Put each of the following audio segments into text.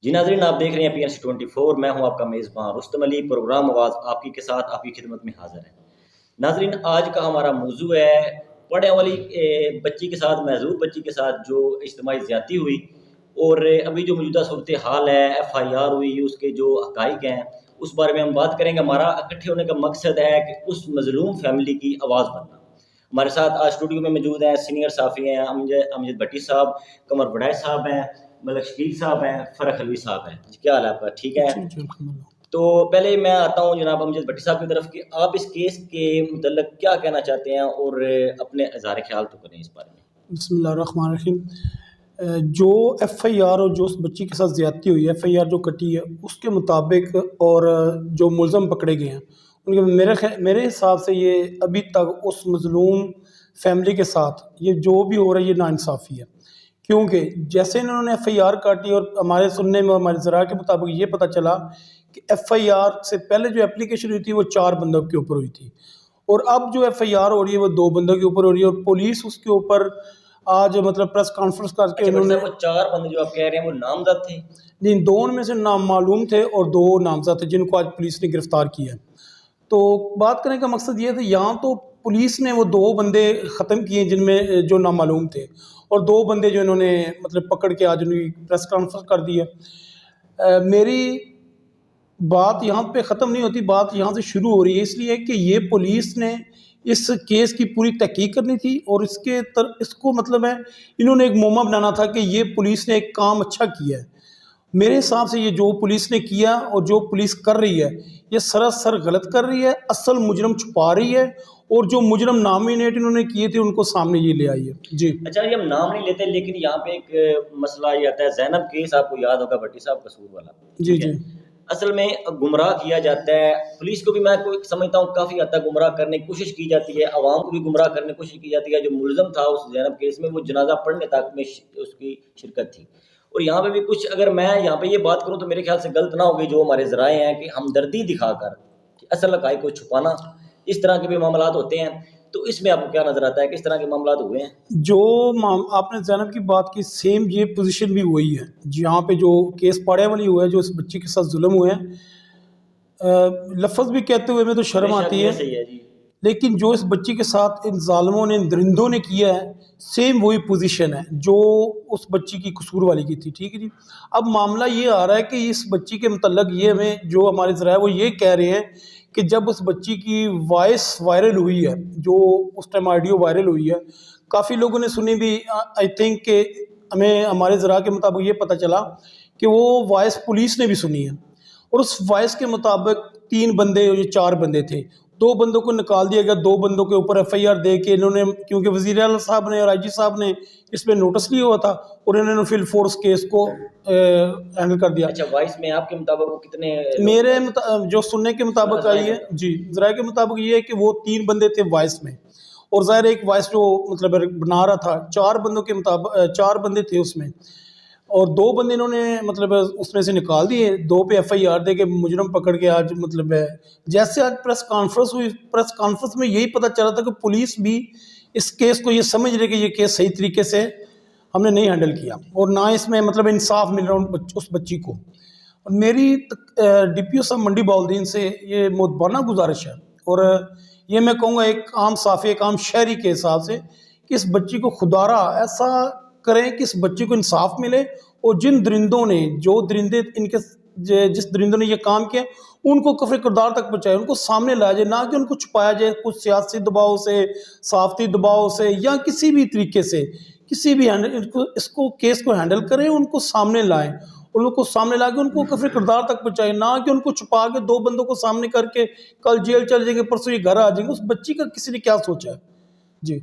جی ناظرین، آپ دیکھ رہے ہیں PNC 24، میں ہوں آپ کا میزبان رستم علی۔ پروگرام آواز آپ کی کے ساتھ آپ کی خدمت میں حاضر ہے۔ ناظرین، آج کا ہمارا موضوع ہے پڑھنے والی بچی کے ساتھ، محظوظ بچی کے ساتھ جو اجتماعی زیادتی ہوئی، اور ابھی جو موجودہ صورتحال ہے، FIR ہوئی، اس کے جو حقائق ہیں اس بارے میں ہم بات کریں گے۔ ہمارا اکٹھے ہونے کا مقصد ہے کہ اس مظلوم فیملی کی آواز بننا۔ ہمارے ساتھ آج اسٹوڈیو میں موجود ہیں سینئر صحافی ہیں امجد بھٹی صاحب، قمر بڑائے صاحب ہیں، ملک شکیل صاحب ہیں، فرح حلوی صاحب ہیں۔ کیا حال ہے آپ کا؟ ٹھیک ہے؟ تو پہلے میں آتا ہوں جناب امجد بھٹی صاحب کی طرف کہ آپ اس کیس کے متعلق کیا کہنا چاہتے ہیں اور اپنے اظہار خیال تو کریں اس بارے میں۔ بسم اللہ الرحمن الرحیم۔ جو FIR اور جو اس بچی کے ساتھ زیادتی ہوئی ہے، FIR جو کٹی ہے اس کے مطابق، اور جو ملزم پکڑے گئے ہیں ان کے میرے حساب سے یہ ابھی تک اس مظلوم فیملی کے ساتھ یہ جو بھی ہو رہا ہے یہ ناانصافی ہے، کیونکہ جیسے انہوں نے FIR کاٹی اور ہمارے سننے میں ہمارے ذرائع کے مطابق یہ پتہ چلا کہ FIR سے پہلے جو اپلیکیشن ہوئی تھی وہ 4 بندوں کے اوپر ہوئی تھی، اور اب جو FIR ہو رہی ہے وہ 2 بندوں کے اوپر ہو رہی ہے، اور پولیس اس کے اوپر آج مطلب پریس کانفرنس کر کے انہوں نے وہ 4 بندے جو آپ کہہ رہے ہیں وہ نامزد تھے؟ نہیں، 2 میں سے نام معلوم تھے اور 2 نامزد تھے جن کو آج پولیس نے گرفتار کیا ہے۔ تو بات کرنے کا مقصد یہ تھا، یہاں تو پولیس نے وہ 2 بندے ختم کیے جن میں جو نامعلوم تھے، اور 2 بندے جو انہوں نے مطلب پکڑ کے آج انہوں نے پریس کانفرنس کر دی ہے۔ میری بات یہاں پہ ختم نہیں ہوتی، بات یہاں سے شروع ہو رہی ہے، اس لیے کہ یہ پولیس نے اس کیس کی پوری تحقیق کرنی تھی، اور اس کو مطلب ہے انہوں نے ایک موما بنانا تھا کہ یہ پولیس نے ایک کام اچھا کیا ہے۔ میرے حساب سے یہ جو پولیس نے کیا اور جو پولیس کر رہی ہے یہ سراسر غلط کر رہی ہے، اصل مجرم چھپا رہی ہے، اور جو مجرم نامینیٹ انہوں نے کیے تھے ان کو سامنے یہ لے آئی ہے۔ جی اچھا، یہ ہم نام نہیں لیتے، لیکن یہاں پہ ایک مسئلہ یہ آتا ہے، زینب کیس آپ کو یاد ہوگا بھٹی صاحب، قصور والا۔ جی جی اصل میں گمراہ کیا جاتا ہے، پولیس کو بھی میں سمجھتا ہوں کافی حد تک گمراہ کرنے کی کوشش کی جاتی ہے، عوام کو بھی گمراہ کرنے کی کوشش کی جاتی ہے۔ جو ملزم تھا اس زینب کیس میں وہ جنازہ پڑھنے تک میں اس کی شرکت تھی، اور یہاں پہ بھی کچھ، اگر میں یہاں پہ یہ بات کروں تو میرے خیال سے غلط نہ ہوگی جو ہمارے ذرائع ہیں کہ ہمدردی دکھا کر کہ اصل حقائق کو چھپانا، اس طرح کے بھی معاملات ہوتے ہیں۔ تو اس میں آپ کو کیا نظر آتا ہے، کس طرح کے معاملات ہوئے ہیں؟ جو آپ نے زینب کی بات کی، سیم یہ پوزیشن بھی وہی ہے جہاں پہ جو کیس پاڑے والی ہوا ہے، جو اس بچی کے ساتھ ظلم ہوئے ہیں، لفظ بھی کہتے ہوئے میں تو شرم آتی ہے، لیکن جو اس بچی کے ساتھ ان ظالموں نے، ان درندوں نے کیا ہے، سیم وہی پوزیشن ہے جو اس بچی کی قصور والی کی تھی۔ ٹھیک ہے جی، اب معاملہ یہ آ رہا ہے کہ اس بچی کے متعلق یہ ہمیں جو ہمارے ذرائع وہ یہ کہہ رہے ہیں کہ جب اس بچی کی وائس وائرل ہوئی ہے، جو اس ٹائم آڈیو وائرل ہوئی ہے، کافی لوگوں نے سنی بھی، آئی تھنک کہ ہمیں ہمارے ذرائع کے مطابق یہ پتہ چلا کہ وہ وائس پولیس نے بھی سنی ہے، اور اس وائس کے مطابق 3 بندے یا 4 بندے تھے، 2 بندوں کو نکال دیا گیا، 2 بندوں کے اوپر FIR دے کے انہوں نے، کیونکہ وزیر اعلیٰ صاحب نے اور IG صاحب نے اس پہ نوٹس لیا ہوا تھا، اور انہوں نے فل فورس کیس کو ہینڈل کر دیا۔ اچھا، وائس میں آپ کے مطابق وہ کتنے؟ میرے جو سننے کے مطابق آئی ہے، جی ذرائع کے مطابق یہ ہے کہ وہ 3 بندے تھے وائس میں، اور ظاہر ایک وائس جو مطلب بنا رہا تھا، 4 بندوں کے مطابق 4 بندے تھے اس میں، اور 2 بندے انہوں نے مطلب اس میں سے نکال دیے، 2 پہ FIR دے کے مجرم پکڑ کے آج مطلب جیسے آج پریس کانفرنس ہوئی، پریس کانفرنس میں یہی پتہ چلا تھا کہ پولیس بھی اس کیس کو یہ سمجھ رہے کہ یہ کیس صحیح طریقے سے ہم نے نہیں ہینڈل کیا، اور نہ اس میں مطلب انصاف مل رہا اس بچی کو۔ اور میری DPO صاحب منڈی بہاؤالدین سے یہ مدبانہ گزارش ہے، اور یہ میں کہوں گا ایک عام صحافی، ایک عام شہری کے حساب سے، کہ اس بچی کو خدارہ ایسا کریں کہ اس بچی کو انصاف ملے، اور جن درندوں نے، جو درندے ان کے جس درندوں نے یہ کام کیا ان کو کفر کردار تک پہنچائے، ان کو سامنے لایا جائے، نہ کہ ان کو چھپایا جائے کچھ سیاسی دباؤ سے، صحافتی دباؤ سے، یا کسی بھی طریقے سے، کسی بھی اس کو کیس کو ہینڈل کریں، ان کو سامنے لائیں، ان کو سامنے لا کے ان کو کفر کردار تک پہنچائے، نہ کہ ان کو چھپا کے 2 بندوں کو سامنے کر کے کل جیل چل جائیں گے، پرسوں یہ گھر آ جائیں گے۔ اس بچی کا کسی نے کیا سوچا ہے؟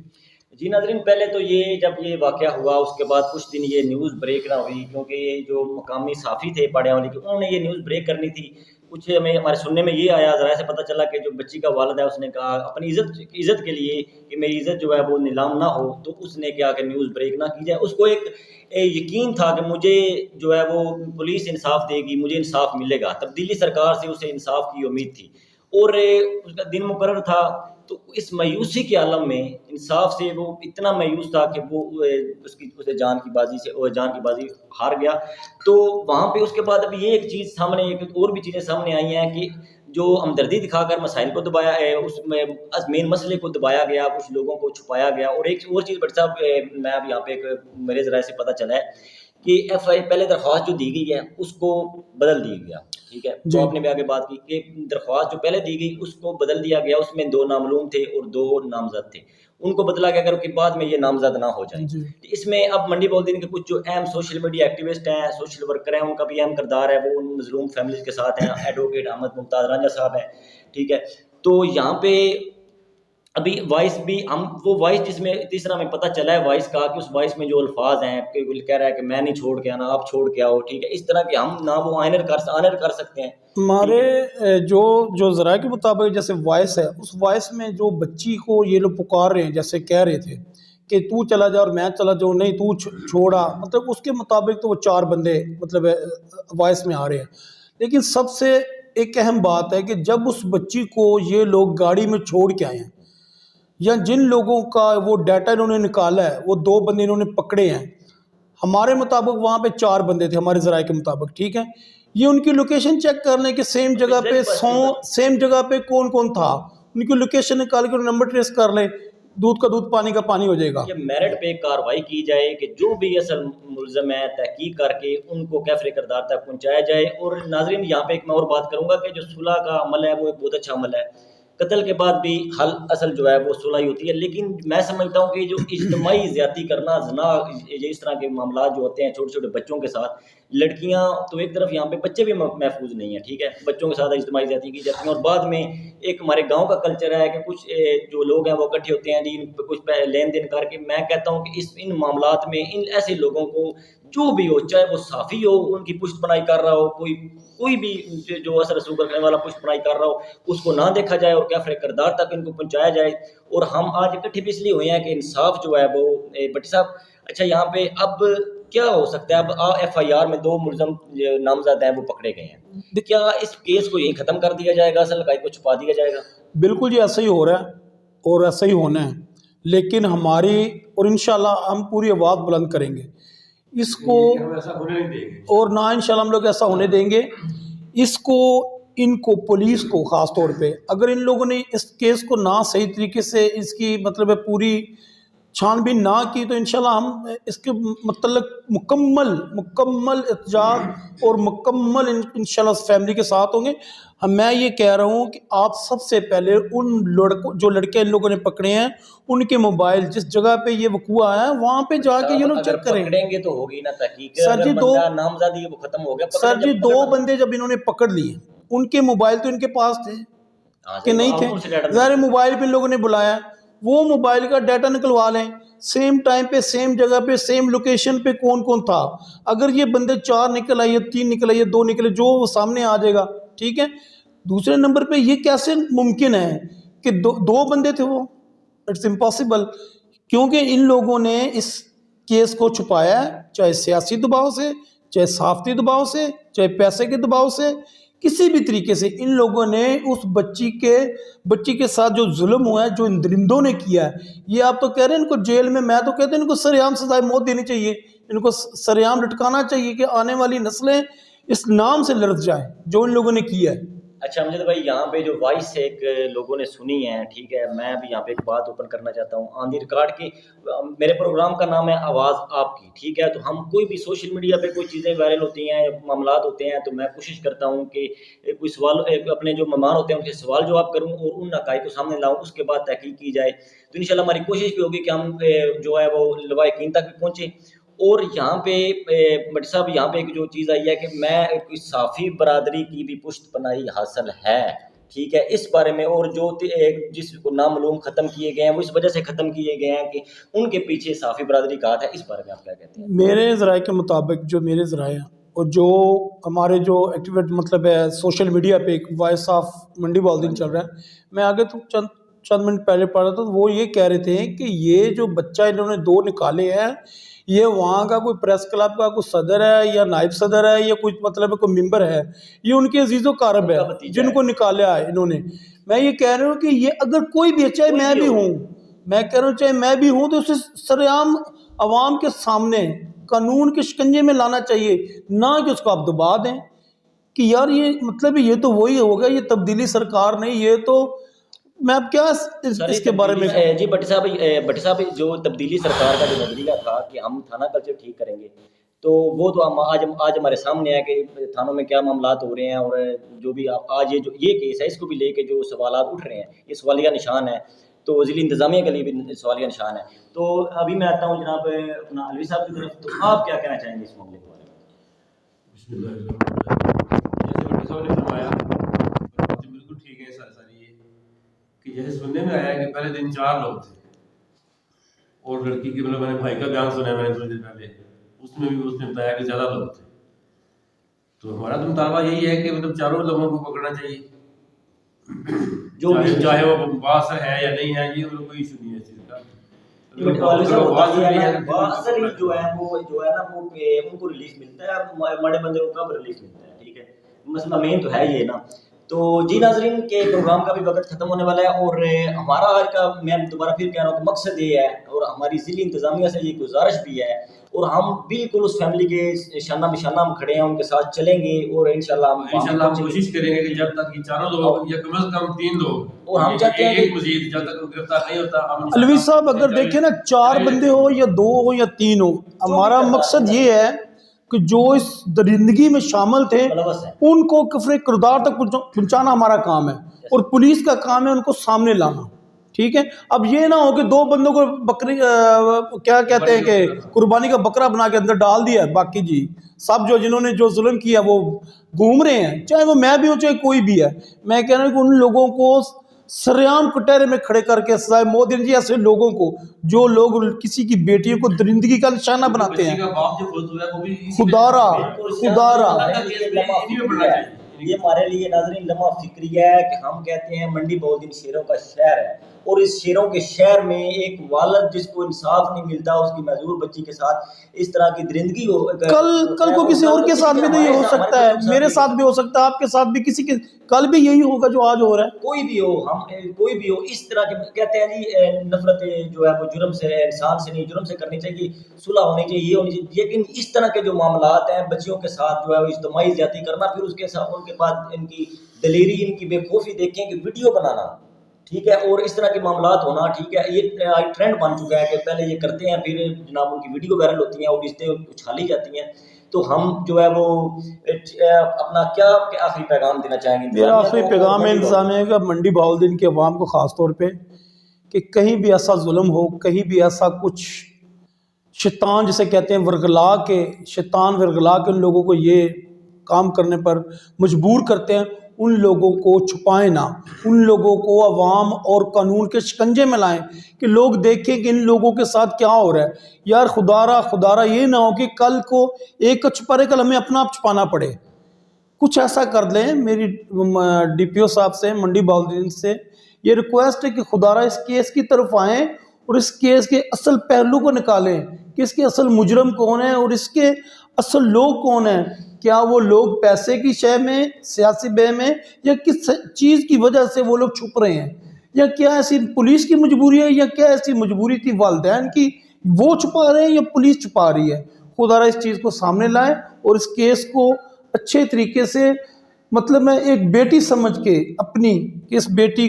جی ناظرین، پہلے تو یہ جب یہ واقعہ ہوا اس کے بعد کچھ دن یہ نیوز بریک نہ ہوئی، کیونکہ یہ جو مقامی صحافی تھے پاڑے والی کے، انہوں نے یہ نیوز بریک کرنی تھی۔ کچھ ہمارے سننے میں یہ آیا، ذرائع سے پتہ چلا کہ جو بچی کا والد ہے اس نے کہا اپنی عزت کے لیے کہ میری عزت جو ہے وہ نیلام نہ ہو، تو اس نے کیا کہ نیوز بریک نہ کی جائے۔ اس کو ایک یقین تھا کہ مجھے جو ہے وہ پولیس انصاف دے گی، مجھے انصاف ملے گا، تبدیلی سرکار سے اسے انصاف کی امید تھی، اور اس کا دن مقرر تھا تو اس مایوسی کے عالم میں انصاف سے وہ اتنا مایوس تھا کہ وہ اسے جان کی بازی ہار گیا. تو وہاں پہ اس کے بعد ابھی یہ ایک چیز سامنے، ایک اور بھی چیزیں سامنے آئی ہیں کہ جو ہمدردی دکھا کر مسائل کو دبایا ہے، اس میں مین مسئلے کو دبایا گیا، کچھ لوگوں کو چھپایا گیا. اور ایک اور چیز بٹ صاحب میں اب یہاں پہ میرے ذرائع سے پتہ چلا ہے کہ ایف آئی پہلے درخواست جو دی گئی ہے اس کو بدل دیا گیا. ٹھیک ہے، جو آپ نے بھی آگے بات کی کہ درخواست جو پہلے دی گئی اس کو بدل دیا گیا. اس میں 2 نامعلوم تھے اور 2 نامزد تھے، ان کو بدلا گیا کہ بعد میں یہ نامزد نہ ہو جائیں. اس میں اب منڈی بولدین کے کچھ جو اہم سوشل میڈیا ایکٹیوسٹ ہیں، سوشل ورکر ہیں، ان کا بھی اہم کردار ہے. وہ ان مظلوم فیملیز کے ساتھ ہیں. ایڈوکیٹ احمد ممتاز رانجھا صاحب ہیں. ٹھیک ہے، تو یہاں پہ ابھی وائس بھی ہم وہ وائس جس میں تیسرا میں پتہ چلا ہے وائس کا کہ اس وائس میں جو الفاظ ہیں کہ کہہ رہا ہے کہ میں نہیں چھوڑ کے آنا، آپ چھوڑ کے آؤ. ٹھیک ہے، اس طرح کہ ہم نہ وہ آنر کر سکتے ہیں. ہمارے جو ذرائع کے مطابق جیسے وائس ہے، اس وائس میں جو بچی کو یہ لوگ پکار رہے ہیں، جیسے کہہ رہے تھے کہ تو چلا جا اور میں چلا جاؤں، نہیں تو چھوڑا، مطلب اس کے مطابق تو وہ 4 بندے مطلب وائس میں آ رہے ہیں. لیکن سب سے ایک اہم بات ہے کہ جب اس بچی کو یہ لوگ گاڑی میں چھوڑ کے آئے ہیں، یا جن لوگوں کا وہ ڈیٹا انہوں نے نکالا ہے، وہ 2 بندے انہوں نے پکڑے ہیں. ہمارے مطابق وہاں پہ 4 بندے تھے ہمارے ذرائع کے مطابق. ٹھیک ہے، یہ ان کی لوکیشن چیک کر لیں کہ سیم جگہ پہ کون کون تھا، ان کی لوکیشن نکال کے نمبر ٹریس کر لیں. دودھ کا دودھ پانی کا پانی ہو جائے گا. یہ میرٹ پہ کارروائی کی جائے کہ جو بھی اصل ملزم ہے تحقیق کر کے ان کو کیفر کردار تک پہنچایا جائے. اور ناظرین یہاں پہ ایک میں اور بات کروں گا کہ جو صلح کا عمل ہے وہ ایک بہت اچھا عمل ہے. قتل کے بعد بھی حل اصل جو ہے وہ صلح ہی ہوتی ہے. لیکن میں سمجھتا ہوں کہ جو اجتماعی زیادتی کرنا، زنا، اس طرح کے معاملات جو ہوتے ہیں چھوٹے چھوٹے بچوں کے ساتھ، لڑکیاں تو ایک طرف، یہاں پہ بچے بھی محفوظ نہیں ہیں. ٹھیک ہے، بچوں کے ساتھ اجتماعی زیادتی کی جاتی ہیں. اور بعد میں ایک ہمارے گاؤں کا کلچر ہے کہ کچھ جو لوگ ہیں وہ اکٹھے ہوتے ہیں جی کچھ لین دین کر کے. میں کہتا ہوں کہ ان معاملات میں ان ایسے لوگوں کو جو بھی ہو، چاہے وہ صافی ہو ان کی پشت پناہی کر رہا ہو، کوئی بھی جو اثر رسوخ کرنے والا پشت پناہی کر رہا ہو، اس کو نہ دیکھا جائے اور کیفر کردار تک ان کو پہنچایا جائے. اور ہم آج اکٹھے بھی اس لیے ہوئے ہیں کہ انصاف جو ہے وہ بٹی صاحب. اچھا، یہاں پہ اب کیا ہو سکتا ہے؟ اب ایف آئی آر میں 2 ملزم نامزد ہیں وہ پکڑے گئے ہیں. کیا اس کیس کو یہیں ختم کر دیا جائے گا، اصل حقائق کو چھپا دیا جائے گا؟ بالکل جی، ایسا ہی ہو رہا ہے اور ایسا ہی ہونا ہے. لیکن ہماری اور انشاءاللہ ہم پوری آواز بلند کریں گے اس کو، اور نہ انشاءاللہ ہم لوگ ایسا ہونے دیں گے. اس کو، ان کو، پولیس کو خاص طور پہ اگر ان لوگوں نے اس کیس کو نہ صحیح طریقے سے اس کی مطلب پوری چھان بین نہ کی تو انشاءاللہ ہم اس کے متعلق مکمل احتجاج اور مکمل انشاءاللہ فیملی کے ساتھ ہوں گے. میں یہ کہہ رہا ہوں کہ آپ سب سے پہلے ان جو لڑکے ان لوگوں نے پکڑے ہیں ان کے موبائل جس جگہ پہ یہ وقوع آیا ہے وہاں پہ جا کے یہ لوگ چیک کریں. پکڑیں گے تو ہوگی نا تحقیق. سر جی، نامزدگی وہ ختم ہو گیا. سر جی، 2 بندے جب انہوں نے پکڑ لیے ان کے موبائل تو ان کے پاس تھے کہ نہیں تھے؟ ظاہر موبائل پہ ان لوگوں نے بلایا، وہ موبائل کا ڈیٹا نکلوا لیں. سیم ٹائم پہ، سیم جگہ پہ، سیم لوکیشن پہ کون کون تھا. اگر یہ بندے 4 نکل آئیے، 3 نکل آئیے، 2 نکلے، جو وہ سامنے آ جائے گا. ٹھیک ہے. دوسرے نمبر پہ یہ کیسے ممکن ہے کہ 2 بندے تھے؟ وہ اٹس امپاسبل، کیونکہ ان لوگوں نے اس کیس کو چھپایا ہے، چاہے سیاسی دباؤ سے، چاہے صحافتی دباؤ سے، چاہے پیسے کے دباؤ سے، کسی بھی طریقے سے ان لوگوں نے اس بچی کے ساتھ جو ظلم ہوا ہے، جو ان درندوں نے کیا ہے. یہ آپ تو کہہ رہے ہیں ان کو جیل میں تو کہتے ہیں ان کو سرعام سزائے موت دینی چاہیے، ان کو سرعام لٹکانا چاہیے کہ آنے والی نسلیں اس نام سے لرز جائیں جو ان لوگوں نے کیا ہے. اچھا امجد بھائی، یہاں پہ جو وائس ایک لوگوں نے سنی ہے، ٹھیک ہے، میں بھی یہاں پہ ایک بات اوپن کرنا چاہتا ہوں آن دی ریکارڈ کی. میرے پروگرام کا نام ہے آواز آپ کی. ٹھیک ہے، تو ہم کوئی بھی سوشل میڈیا پہ کوئی چیزیں وائرل ہوتی ہیں، معاملات ہوتے ہیں، تو میں کوشش کرتا ہوں کہ کوئی سوال اپنے جو مہمان ہوتے ہیں ان سے سوال جواب کروں اور ان حقائق کو سامنے لاؤں، اس کے بعد تحقیق کی جائے. تو انشاءاللہ ہماری کوشش بھی ہوگی کہ ہم جو ہے وہ لواء یقین تک بھی پہنچیں. اور یہاں پہ بٹ صاحب یہاں پہ ایک جو چیز آئی ہے کہ میں کوئی صافی برادری کی بھی پشت پناہی حاصل ہے. ٹھیک ہے، اس بارے میں، اور جو جس کو نامعلوم ختم کیے گئے ہیں وہ اس وجہ سے ختم کیے گئے ہیں کہ ان کے پیچھے صافی برادری کا ہاتھ ہے. اس بارے میں آپ کیا کہتے ہیں؟ میرے ذرائع کے مطابق، جو میرے ذرائع اور جو ہمارے جو ایکٹیویٹ مطلب ہے سوشل میڈیا پہ ایک وائس آف منڈی بولدین چل رہا ہے، میں آگے تو چند منٹ پہلے پڑھ رہا تھا، وہ یہ کہہ رہے تھے کہ یہ جو بچہ انہوں نے 2 نکالے ہیں یہ وہاں کا کوئی پریس کلب کا کوئی صدر ہے یا نائب صدر ہے یا کوئی مطلب کوئی ممبر ہے، یہ ان کے عزیز و قارب ہے جن کو نکالا ہے انہوں نے. میں یہ کہہ رہا ہوں کہ یہ اگر کوئی بھی ہے، چاہے میں بھی ہوں، میں کہہ رہا ہوں چاہے میں بھی ہوں، تو اسے سرعام عوام کے سامنے قانون کے شکنجے میں لانا چاہیے، نہ کہ اس کو آپ دبا دیں کہ یار یہ مطلب یہ تو وہی ہوگا، یہ تبدیلی سرکار نہیں. یہ تو میں اب کیا اس کے بارے میں جی بٹی صاحب جو تبدیلی سرکار کا جو نظریہ تھا کہ ہم تھانہ کلچر ٹھیک کریں گے، تو وہ تو آج ہمارے سامنے ہے کہ تھانوں میں کیا معاملات ہو رہے ہیں، اور جو بھی آج یہ کیس ہے اس کو بھی لے کے جو سوالات اٹھ رہے ہیں، یہ سوالیہ نشان ہے، تو ضلع انتظامیہ کے لیے بھی سوالیہ نشان ہے. تو ابھی میں آتا ہوں جناب اپنا علوی صاحب کی طرف، تو آپ کیا کہنا چاہیں گے اس معاملے کے بارے میں؟ بسم اللہ الرحمن الرحیم. جیسے بٹی صاحب نے فرمایا بات بالکل ٹھیک ہے ساری یہ کہ جیسے سننے میں آیا کہ پہلے دن 4 لوگ تھے، اور لڑکی کی مطلب میں نے بھائی کا بیان سنا، میں نے تھوڑی دیر پہلے اس میں بھی اس نے بتایا کہ زیادہ لوگ تھے. تو ہمارا تو مطالبہ یہی ہے کہ مطلب 4 لوگوں کو پکڑنا چاہیے، چاہے وہ باس ہے یا نہیں ہے، یہ کوئی ایشو نہیں ہے اس چیز کا. جو ہے نا وہ ان کو ریلیف ملتا ہے، بڑے بندے کو کب ریلیف ملتا ہے، ٹھیک ہے، مسئلہ مین تو ہے یہ نا. تو جی ناظرین کے پروگرام کا بھی وقت ختم ہونے والا ہے، اور ہمارا آج کا میں دوبارہ پھر کہہ رہا ہوں کہ مقصد یہ ہے، اور ہماری ضلع انتظامیہ سے یہ گزارش بھی ہے، اور ہم بالکل اس فیملی کے شانہ بشانہ ہم کھڑے ہیں، ان کے ساتھ چلیں گے، اور انشاءاللہ ہم کوشش کریں گے کہ جب تک یہ 4 لوگ یا کم از کم 3 لوگ، اور ہم چاہتے ہیں ایک مزید جب تک گرفتار نہیں ہوتا. علوی صاحب اگر دیکھیں نا 4 بندے ہو یا 2 ہو یا 3 ہو، ہمارا مقصد یہ ہے کہ جو اس درندگی میں شامل تھے ان کو کفر کردار تک پہنچانا ہمارا کام ہے، اور پولیس کا کام ہے ان کو سامنے لانا. ٹھیک ہے، اب یہ نہ ہو کہ 2 بندوں کو بکری کیا کہتے ہیں کہ قربانی کا بکرا بنا کے اندر ڈال دیا، باقی جی سب جو جنہوں نے جو ظلم کیا وہ گھوم رہے ہیں، چاہے وہ میں بھی ہوں چاہے کوئی بھی ہے. میں کہہ رہا ہوں کہ ان لوگوں کو سریعام کٹہرے میں کھڑے کر کے سزائے موت دینی چاہیے. ایسے لوگوں کو جو لوگ کسی کی بیٹیوں کو درندگی کا نشانہ بناتے ہیں، خدارا یہ ہمارے لیے ناظرین لمحہ فکری ہے کہ ہم کہتے ہیں منڈی بہت دن شیروں کا شہر ہے، اور اس شیروں کے شہر میں ایک والد جس کو انصاف نہیں ملتا اس کی معذور بچی کے ساتھ اس طرح کی درندگی ہو، کل کو کسی اور کے ساتھ بھی نہیں ہو سکتا ہے، میرے ساتھ بھی ہو سکتا ہے، آپ کے ساتھ بھی، کسی کے کل بھی یہی ہوگا جو آج ہو رہا ہے. کوئی بھی ہو، ہم کوئی بھی ہو اس طرح کے کہتے ہیں جی نفرت جو ہے وہ جرم سے، انسان سے نہیں جرم سے کرنی چاہیے، صلح ہونی چاہیے، یہ ہونی چاہیے. لیکن اس طرح کے جو معاملات ہیں بچیوں کے ساتھ جو ہے وہ اجتماعی زیادتی کرنا، پھر اس کے ساتھ ان کے بعد ان کی دلیری، ان کی بے خوفی دیکھیں کہ ویڈیو بنانا، ٹھیک ہے، اور اس طرح کے معاملات ہونا، ٹھیک ہے، یہ ٹرینڈ بن چکا ہے کہ پہلے یہ کرتے ہیں، پھر جناب ان کی ویڈیو وائرل ہوتی ہیں اور رشتے اچھالی جاتی ہیں. تو ہم جو ہے وہ اپنا کیا آخری پیغام دینا چاہیں گے؟ میرا آخری پیغام ہے انتظامیہ کا منڈی بہاولدین کے عوام کو خاص طور پہ، کہ کہیں بھی ایسا ظلم ہو، کہیں بھی ایسا کچھ شیطان جسے کہتے ہیں ورگلا کے، شیطان ورگلا کے ان لوگوں کو یہ کام کرنے پر مجبور کرتے ہیں، ان لوگوں کو چھپائیں نہ، ان لوگوں کو عوام اور قانون کے شکنجے میں لائیں کہ لوگ دیکھیں کہ ان لوگوں کے ساتھ کیا ہو رہا ہے. یار خدارا یہ نہ ہو کہ کل کو ایک چھپا رہے، کل ہمیں اپنا آپ چھپانا پڑے. کچھ ایسا کر لیں. میری ڈی پی او صاحب سے، منڈی بہاولدین سے یہ ریکویسٹ ہے کہ خدارا اس کیس کی طرف آئیں اور اس کیس کے اصل پہلو کو نکالیں کہ اس کے اصل مجرم کون ہیں اور اس کے اصل لوگ کون ہیں. کیا وہ لوگ پیسے کی شے میں، سیاسی بے میں، یا کس چیز کی وجہ سے وہ لوگ چھپ رہے ہیں، یا کیا ایسی پولیس کی مجبوری ہے، یا کیا ایسی مجبوری تھی والدین کی، وہ چھپا رہے ہیں یا پولیس چھپا رہی ہے. خدارا اس چیز کو سامنے لائیں اور اس کیس کو اچھے طریقے سے، مطلب میں ایک بیٹی سمجھ کے اپنی، کہ اس بیٹی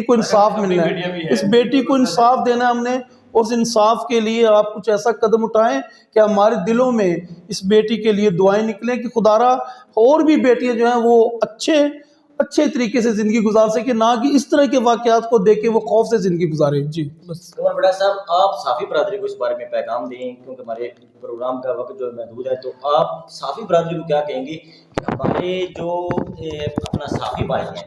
کو انصاف ملنا ہے، اس بیٹی کو انصاف دینا ہم نے، اور اس انصاف کے لیے آپ کچھ ایسا قدم اٹھائیں کہ ہمارے دلوں میں اس بیٹی کے لیے دعائیں نکلیں کہ خدارا اور بھی بیٹیاں جو ہیں وہ اچھے طریقے سے زندگی گزار سکے، نہ کہ اس طرح کے واقعات کو دیکھ کے وہ خوف سے زندگی گزارے. جی بس. عمر بڑا صاحب آپ صافی برادری کو اس بارے میں پیغام دیں، کیونکہ ہمارے پروگرام کا وقت جو محدود ہے، تو آپ صافی برادری کو کیا کہیں گے کہ ہمارے جو اپنا صافی بھائی ہیں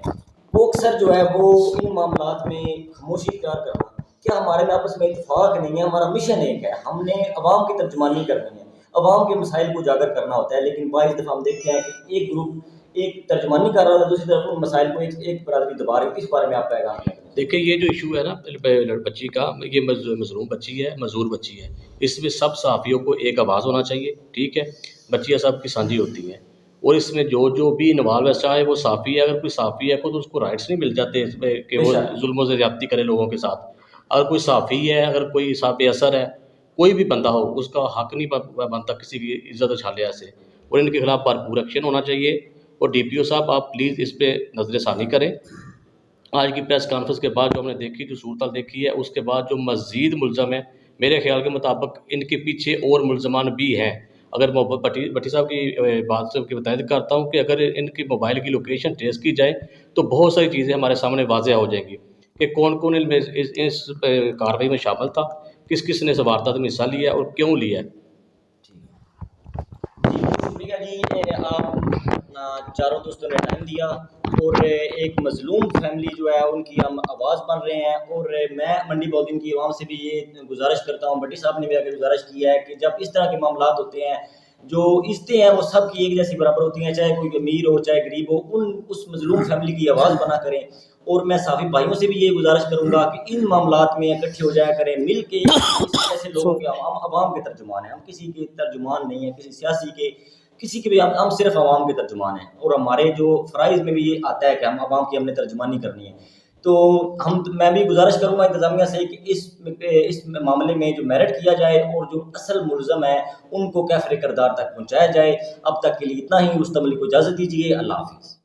وہ اکثر جو ہے وہ ان معاملات میں خاموشی اختیار کرنا، کیا ہمارے میں آپس میں اتفاق نہیں ہے؟ ہمارا مشن ایک ہے، ہم نے عوام کی ترجمانی کرنی ہے، عوام کے مسائل کو اجاگر کرنا ہوتا ہے، لیکن بعض دفعہ ہم دیکھتے ہیں کہ ایک گروپ ایک ترجمانی کر رہا ہے، دوسری طرف ان مسائل کو ایک برادری دبا رہی ہے. اس بارے میں آپ پیغام دیں. دیکھیں یہ جو ایشو ہے نا بچی کا، یہ مظلوم بچی ہے، معذور بچی ہے، اس میں سب صحافیوں کو ایک آواز ہونا چاہیے، ٹھیک ہے، بچیاں سب کی سانجھی ہوتی ہیں، اور اس میں جو بھی انوالو ہے، چاہے وہ صحافی ہے، اگر کوئی صحافی ہے تو اس کو رائٹس نہیں مل جاتے اس میں کہ بے وہ شک ظلم و زیادتی کرے لوگوں کے ساتھ. اگر کوئی صحافی ہے، اگر کوئی صاحب اثر ہے، کوئی بھی بندہ ہو، اس کا حق نہیں بنتا کسی کی عزت اچھالے سے، اور ان کے خلاف بھرپور ایکشن ہونا چاہیے. اور ڈی پی او صاحب آپ پلیز اس پہ نظر ثانی کریں. آج کی پریس کانفرنس کے بعد جو ہم نے دیکھی، جو صورتحال دیکھی ہے، اس کے بعد جو مزید ملزم ہیں، میرے خیال کے مطابق ان کے پیچھے اور ملزمان بھی ہیں. اگر محبت بٹی صاحب کی بات سے متعلق کرتا ہوں کہ اگر ان کی موبائل کی لوکیشن ٹریس کی جائے تو بہت ساری چیزیں ہمارے سامنے واضح ہو جائیں گی کہ کون کون اس کارروائی میں شامل تھا، کس کس نے اس واردات میں حصہ لیا اور کیوں لیا. جی بہت شکریہ جی، آپ چاروں دوستوں نے ٹائم دیا اور ایک مظلوم فیملی جو ہے ان کی ہم آواز بن رہے ہیں. اور میں منڈی بودین کی عوام سے بھی یہ گزارش کرتا ہوں، بٹی صاحب نے بھی آگے گزارش کی ہے کہ جب اس طرح کے معاملات ہوتے ہیں، جو عزتیں ہیں وہ سب کی ایک جیسی برابر ہوتی ہیں، چاہے کوئی امیر ہو چاہے غریب ہو، اس مظلوم فیملی کی آواز بنا کریں. اور میں صحافی بھائیوں سے بھی یہ گزارش کروں گا کہ ان معاملات میں اکٹھے ہو جایا کریں، مل کے ایسے لوگوں کے، ہم عوام کے ترجمان ہیں، ہم کسی کے ترجمان نہیں ہیں، کسی سیاسی کے، کسی کے بھی، ہم صرف عوام کے ترجمان ہیں. اور ہمارے جو فرائض میں بھی یہ آتا ہے کہ ہم عوام کی ہم نے ترجمانی کرنی ہے. تو میں بھی گزارش کروں گا انتظامیہ سے کہ اس معاملے میں جو میرٹ کیا جائے اور جو اصل ملزم ہے ان کو کیفر کردار تک پہنچایا جائے. اب تک کے لیے اتنا ہی. رستم علی کو اجازت دیجیے. اللہ حافظ.